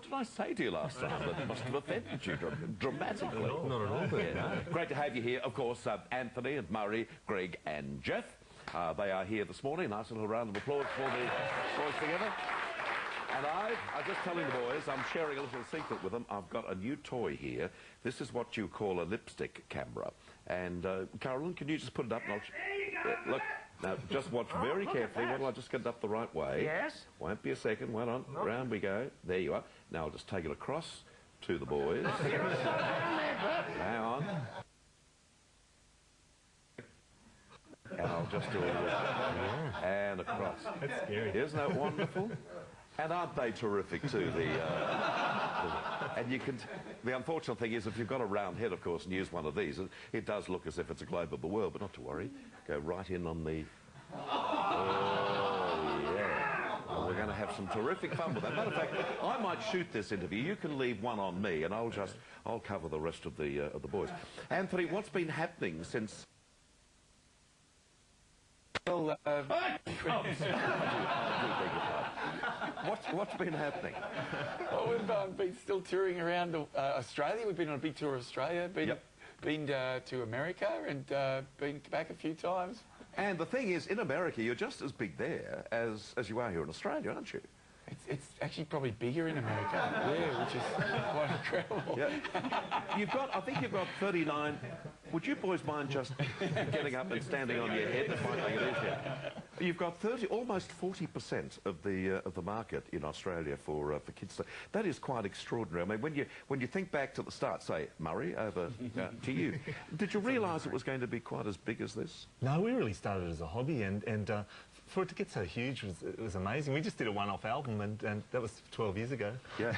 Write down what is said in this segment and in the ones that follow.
did I say to you last time that must have offended you dramatically? Not at all, but no. Great to have you here. Of course, Anthony and Murray, Greg and Jeff. They are here this morning. Nice little round of applause for the boys together. And I'm just telling the boys, I'm sharing a little secret with them. I've got a new toy here. This is what you call a lipstick camera. And, Carolyn, can you just put it up? And look, now, just watch very carefully. Why don't I just get it up the right way? Yes. Won't be a second. Wait on. Round we go. There you are. Now I'll just take it across to the boys. Hang on. And I'll just do a little... And across. That's scary. Isn't that wonderful? And aren't they terrific too? And you can... The unfortunate thing is, if you've got a round head, of course, and use one of these, it does look as if it's a globe of the world, but not to worry. Go right in on the... Oh, yeah. Well, we're going to have some terrific fun with that. Matter of fact, I might shoot this interview. You can leave one on me, and I'll cover the rest of the boys. Anthony, what's been happening since... Well, What's been happening? well, we've been still touring around Australia. We've been on a big tour of Australia, been to America, and been back a few times. And the thing is, in America, you're just as big there as you are here in Australia, aren't you? It's actually probably bigger in America, yeah, which is quite incredible. Yeah. I think you've got 39. Would you boys mind just getting up and standing on your head? That might make it easier. You've got almost 40% of the market in Australia for kids. That is quite extraordinary. I mean, when you think back to the start, say Murray, over to you, did you realise it was going to be quite as big as this? No, we really started as a hobby, and for it to get so huge was amazing. We just did a one-off album, and that was 12 years ago. Yeah.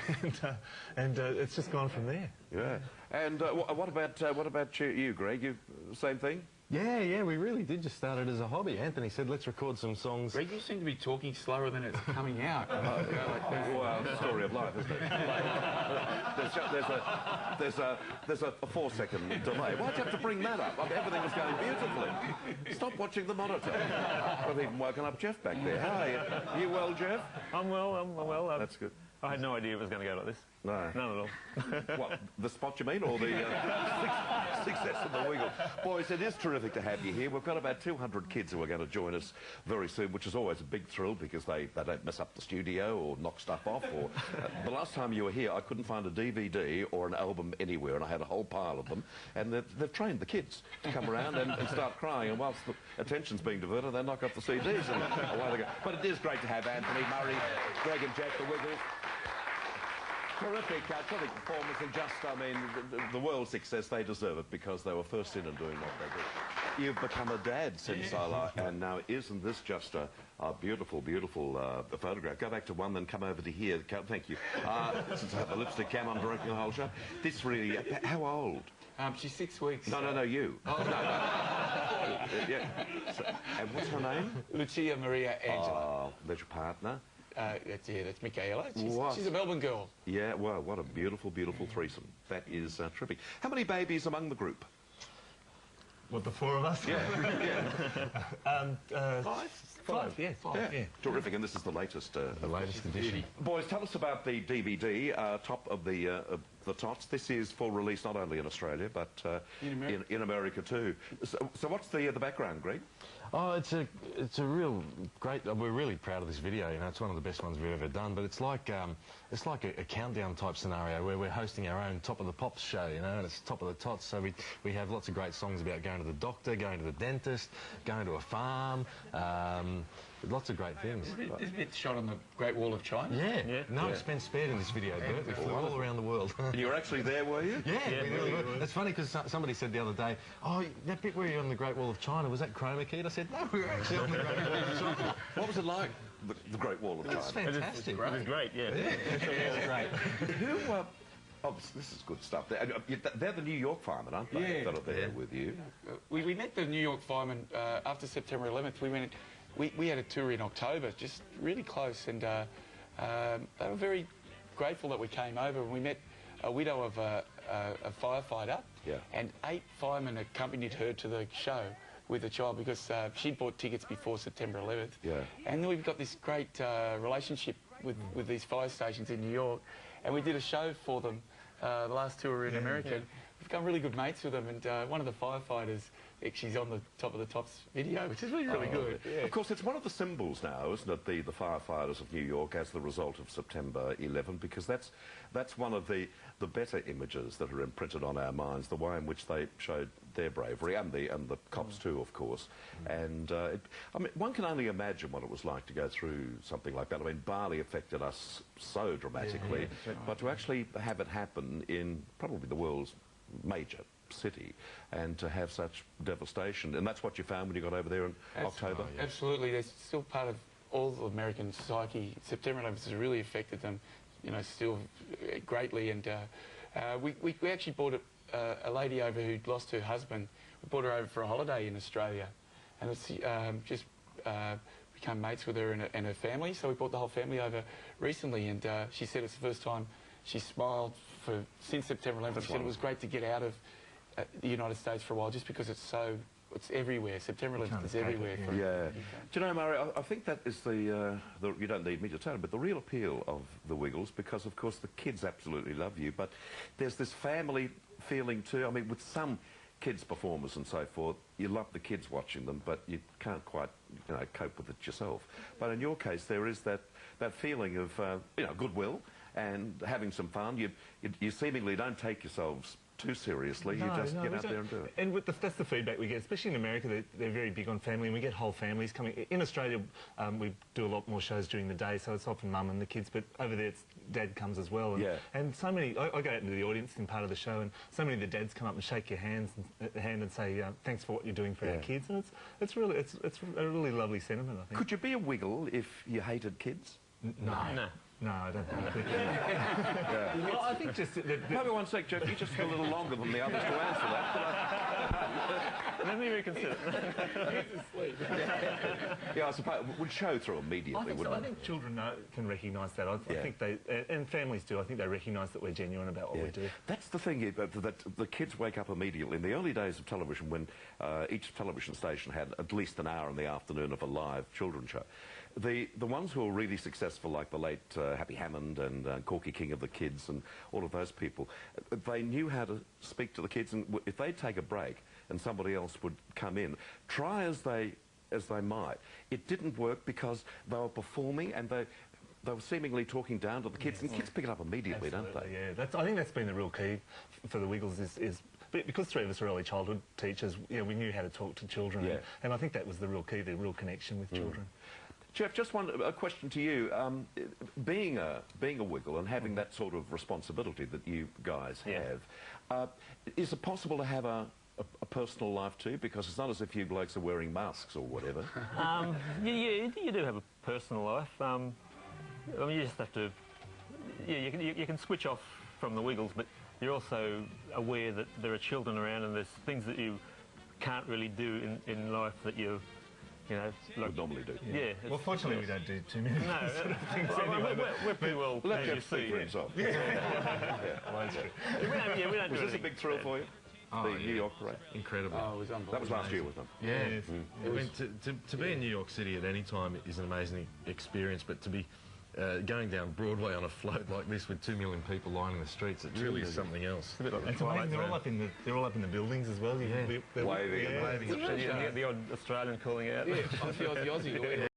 and it's just gone from there. Yeah. And what about you, Greg? You same thing? Yeah, we really did just start it as a hobby. Anthony said, let's record some songs. Greg, you seem to be talking slower than it's coming out. Well, story of life, isn't it? There's a 4-second delay. Why'd you have to bring that up? I mean, everything was going beautifully. Stop watching the monitor. I've even woken up Jeff back there. How are you? Are you well, Jeff? I'm well. That's good. I had no idea it was going to go like this. No. None at all. What, the spot you mean, or the success of the Wiggles? Boys, it is terrific to have you here. We've got about 200 kids who are going to join us very soon, which is always a big thrill because they don't mess up the studio or knock stuff off. Or the last time you were here, I couldn't find a DVD or an album anywhere, and I had a whole pile of them. And they've trained the kids to come around and start crying, and whilst the attention's being diverted, they knock off the CDs and away they go. But it is great to have Anthony, Murray, Greg and Jack, the Wiggles. Terrific performance, and just, I mean, the world success, they deserve it because they were first in and doing what they did. You've become a dad since and now isn't this just a beautiful, beautiful photograph? Go back to one, then come over to here. Thank you. Since I have the lipstick cam, I'm directing the whole show. This really, how old? She's 6 weeks. No, you. Oh. No. Yeah. So, and what's her name? Lucia Maria Angela. Oh, that's your partner? That's Michaela. She's a Melbourne girl. Yeah, well, what a beautiful, beautiful threesome. That is terrific. How many babies among the group? What, the four of us? Yeah. Five, yeah. Terrific, and this is the latest... the latest edition. Boys, tell us about the DVD, top of the tots. This is for release not only in Australia, but in America too. So what's the background, Greg? Oh, it's a real great... We're really proud of this video. You know, it's one of the best ones we've ever done. But it's like a countdown type scenario where we're hosting our own Top of the Pops show. You know, and it's Top of the Tots. So we have lots of great songs about going to the doctor, going to the dentist, going to a farm. Lots of great things. This bit's shot on the Great Wall of China? Yeah. No expense spared in this video, Bert. We flew all around the world. You were actually there, were you? Yeah, we really were. It's funny because somebody said the other day, oh, that bit where you're on the Great Wall of China, was that chroma keyed? I said, no, we were actually on the Great Wall of China. What was it like, the Great Wall of China? It's fantastic. It was great, yeah. It's great. Who... Oh, this is good stuff. They're the New York firemen, aren't they, that are there with you? We met the New York firemen after September 11th. We had a tour in October, just really close, and they were very grateful that we came over, and we met a widow of a firefighter, and 8 firemen accompanied her to the show with a child because she'd bought tickets before September 11th. Yeah. And then we've got this great relationship with these fire stations in New York, and we did a show for them. The last two were in America. Yeah. We've become really good mates with them, and one of the firefighters, she's on the Top of the Tops video, which is really good. Yeah. Of course, it's one of the symbols now, isn't it, the firefighters of New York as the result of September 11, because that's one of the better images that are imprinted on our minds, the way in which they showed their bravery, and the cops too, of course. And I mean, one can only imagine what it was like to go through something like that. I mean, Bali affected us so dramatically, but to actually have it happen in probably the world's major city and to have such devastation, and that's what you found when you got over there in October? Oh, yeah. Absolutely. They're still part of all of American society. September 11th has really affected them, you know, still greatly, and we actually brought a lady over who'd lost her husband. We brought her over for a holiday in Australia, and it's become mates with her and her family, so we brought the whole family over recently, and she said it's the first time she smiled since September 11th. She said it was great to get out of the United States for a while, just because it's everywhere. September 11th is everywhere. Yeah. Do you know, Murray, I think that is you don't need me to tell you, but the real appeal of the Wiggles, because, of course, the kids absolutely love you, but there's this family feeling too. I mean, with some kids' performers and so forth, you love the kids watching them, but you can't quite, you know, cope with it yourself. But in your case, there is that feeling of, you know, goodwill and having some fun. You seemingly don't take yourselves too seriously. You just get out there and do it. And that's the feedback we get, especially in America. They're very big on family, and we get whole families coming. In Australia, we do a lot more shows during the day, so it's often mum and the kids, but over there it's dad comes as well. And so many, I go out into the audience in part of the show, and so many of the dads come up and shake your hand and say, thanks for what you're doing for our kids. And it's a really lovely sentiment, I think. Could you be a Wiggle if you hated kids? No. No, I don't think. Well, I think just... Maybe one sec, Jeff, you just took a little longer than the others to answer that. Let me reconsider. Yeah, I suppose it would show through immediately, wouldn't it? I think children can recognise that. I think they, and families do, I think they recognise that we're genuine about what we do. That's the thing, that the kids wake up immediately. In the early days of television, when each television station had at least an hour in the afternoon of a live children's show, the ones who were really successful, like the late Happy Hammond and Corky King of the Kids and all of those people, they knew how to speak to the kids, and if they'd take a break and somebody else would come in, try as they might, it didn't work because they were performing and they were seemingly talking down to the kids, and kids pick it up immediately, don't they? Yeah, I think that's been the real key for the Wiggles is because three of us are early childhood teachers, we knew how to talk to children, and I think that was the real key, the real connection with children. Jeff, just a question to you. Being a Wiggle and having that sort of responsibility that you guys have, is it possible to have a personal life too? Because it's not as if you blokes are wearing masks or whatever. You do have a personal life. I mean, you just have to... you can switch off from the Wiggles, but you're also aware that there are children around and there's things that you can't really do in life that you know, would normally do. Yeah. Well, fortunately, we don't do too many sort of things anyway. We're pretty well, let as Jeff you speak see. for himself. Well, that's true. We don't Was do this a big thrill for you? The New York parade? Incredible. Oh, it was unbelievable. That was last year, wasn't it? Yeah. I mean, to be in New York City at any time is an amazing experience, but to be going down Broadway on a float like this with 2 million people lining the streets, it really is something else. It's a bit like they're all up in the buildings as well. Waving and waving. The odd Australian calling out. Yeah, Aussie.